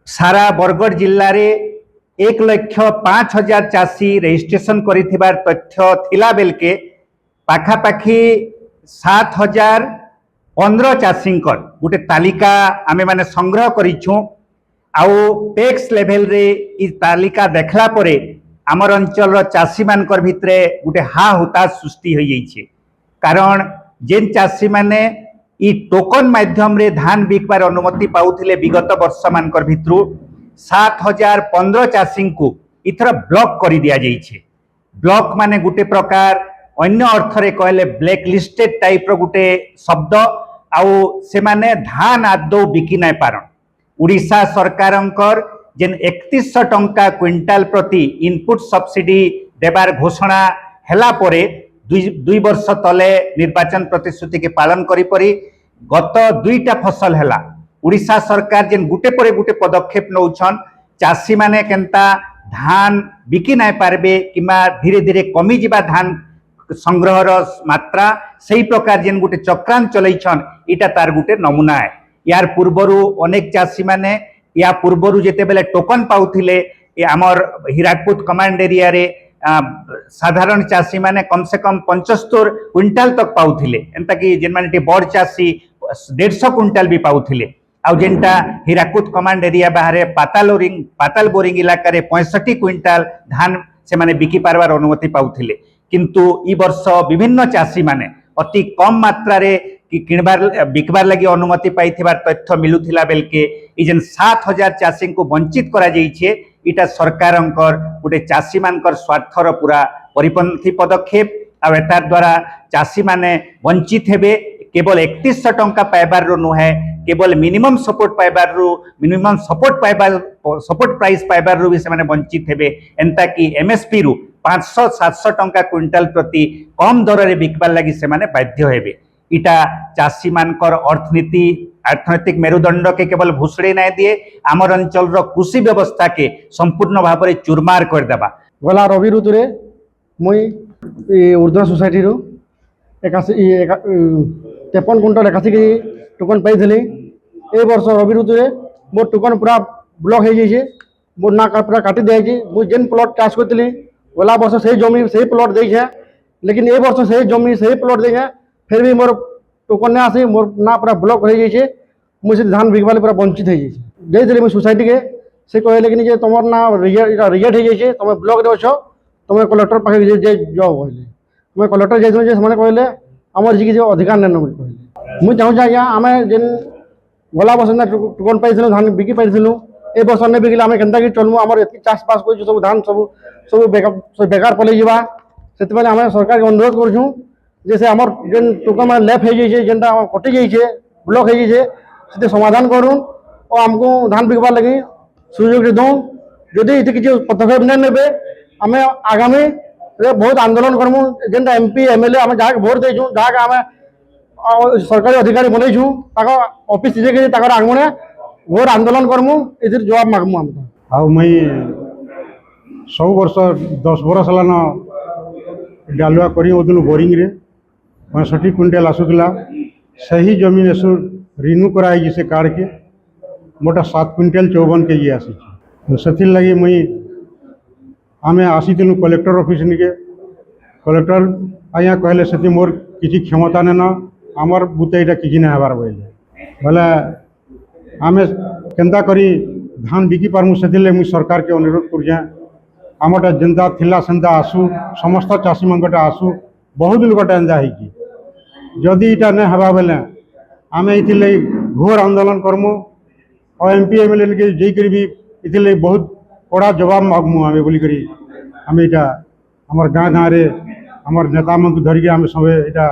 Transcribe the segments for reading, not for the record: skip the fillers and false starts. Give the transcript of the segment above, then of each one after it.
सारा बरगढ़ जिले में 1,05,000 चाषी रेजिस्ट्रेशन कर तथ्य थिला बेलके पाखापाखि 7,015 चाषी गोटे तालिका आमे माने संग्रह करिछु। आउ टैक्स लेवल रे इ तालिका देखला परे आमर अंचल चाषी मानकर भितरे गोटे हा हुता सृष्टि हो जाइछे। कारण जेन चाषी माने इ टोकन माध्यम रे धान बिकबार अनुमति पाउथिले विगत वर्ष मानकर भितरु 7,015 चाषी को इथर ब्लॉक कर दिया जाइछे। ब्लॉक माने गोटे प्रकार अन्य अर्थ रे कहले ब्लैक लिस्टेड टाइप रो गोटे शब्द। आउ से माने धान आदौ बिकी नाय पारन। उड़ीसा सरकारंकर जेन 3100 टंका क्विंटाल प्रति इनपुट सब्सिडी देबार घोषणा हैला परे दुई वर्ष तले निर्वाचन प्रतिश्रुति के पालन करी परी गत दुईटा फसल हैला उड़ीसा सरकार जेन गुटे परे गुटे पदक्षेप नौछन चाषी माने केनता धान बिकी नाय पारबे किमा धीरे धीरे कमी जिबा धान संग्रहर मात्रा सही प्रकार जेन गुटे चक्रांत चलैछन इटा तार गुटे नमूना है। यार पूर्वरु अनेक चाषी माने या पूर्वरु जेते बेले टोकन पाउथिले आमर हीराकुद कमांड एरिया रे साधारण चाषी माने कम से कम 75 क्विंटाल तक पाउथिले। एंता कि जेन माने बड़ चाषी 150 क्विंटाल भी पाउथिले। आउ जेनटा हीराकुद कमांड एरिया बाहर पाताल बोरिंग इलाका रे 65 क्विंटाल धान से माने बिकी पारबार अनुमति पाउथिले। किंतु ई वर्ष विभिन्न चाषी माने अति कम मात्रा रे किणबार बिकबार लगी अनुमति पाइथिबार तथ्य मिलुथिला बेलके ई जेन 7,000 चाषी को वंचित करा जाइछे इटा सरकारंकर गोटे चाषी मानकर स्वार्थर पूरा परिपंथी पदक्षेप। आ एतार द्वारा चाषी माने वंचित हेबे केवल 3100 टंका पाइबार रो नुहे केवल मिनिमम सपोर्ट पाइबार रो मिनिमम सपोर्ट प्राइस पाइबार रो भी से माने वंचित हेबे। एंता कि एमएसपी रु 500-700 टंका क्विंटाल प्रति कम दर रे बिकबार लगी से माने बाध्य हेबे। इटा चाषी मानकर अर्थनैतिक मेरुदंड के केवल भूसड़े ना दिए आमर अंचल कृषि व्यवस्था के संपूर्ण भाव में चूरमार कर देबा। गला रवि ऋतु रे मुई ऊर्ध्वा सोसाइटी रो 53 क्विंटल 81 केजी टोकन पाइथिली। ए वर्ष रवि ऋतु रे मोर टोकन पूरा ब्लॉक हो जाइए। मोर ना पूरा काटी दिया मुझे जेन प्लॉट चाष करती गला वर्ष से जमी से प्लॉट देखे लेकिन ए वर्ष से जमी से प्लॉट देखे फिर भी मोर टोकन नहीं आसी मोर ना पूरा ब्लॉक हो जाइए। मुझे धान बिकबार पूरा वंचित हो जाइए। मुझे सोसाइटी के से कहले कि तुम ना रिजेक्ट हो जाइए तुम ब्लॉक रे अच्छ तुम कलेक्टर पाखे जाओ कहले तुम कलेक्टर जाइए से कहले आमर जी अधिकार नहीं कहले। मुझे चाहूँ आज्ञा आम जेन गला वर्ष ना टोकन पाई धान बिकी पाई ए वर्ष नहीं बिकले आम के चलमु आम ये चाष बास कर सब धान सब बेकार पलि जा से आम सरकार के अनुरोध करूँ जैसे आमर जेन टोकन मैं लेफ्ट हो जाइए जेनटा कटि जाइए ब्लॉक हो जाइए से समाधान करूँ और आमको धान बिकबार लगी सुजोग दूँ। जदि ये किसी पदक्षेप नहीं ने आम आगामी बहुत आंदोलन करमु जेनटा एमपी एमएलए आम जहाँ भोट देचु जहाँ आम सरकारी अधिकारी बनईचु ऑफिस आगमने घोर आंदोलन करमु इधर जवाब मागमु आम आउ मई सब वर्ष 10 बरस हलान डालुआ करी बोरिंग रे 65 क्विंटाल आसूला सही जमीन एसु रिन्यू कराई से कार्ड के मोटा 7 क्विंटाल 54 केजी आसी से लगी मुई आम आसी कलेक्टर ऑफिस निके कलेक्टर आज्ञा कहले से मोर किसी क्षमता ने न आमर बुते इटा किसी नहीं हबार बोले आम केन्ता करी धान बिकी पारमु से मुई सरकार के अनुरोध कर आमटा जेन्ता थिला सेन्ता आसू समस्त चाषी मंगटा आसू बहुत लोगटा एंजा है जदि इटा नहीं हवा बेले आम ये घोर आंदोलन करमु और एमपी एमएलए के जाकर भी ये बहुत कड़ा जवाब मागमु आम बोलिकी आम इटा आमर गाँ गाँव रे आमर नेता मन धरिकी आम सब इटा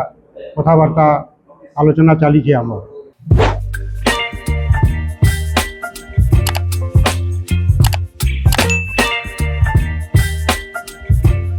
कथबार्ता आलोचना चली आम।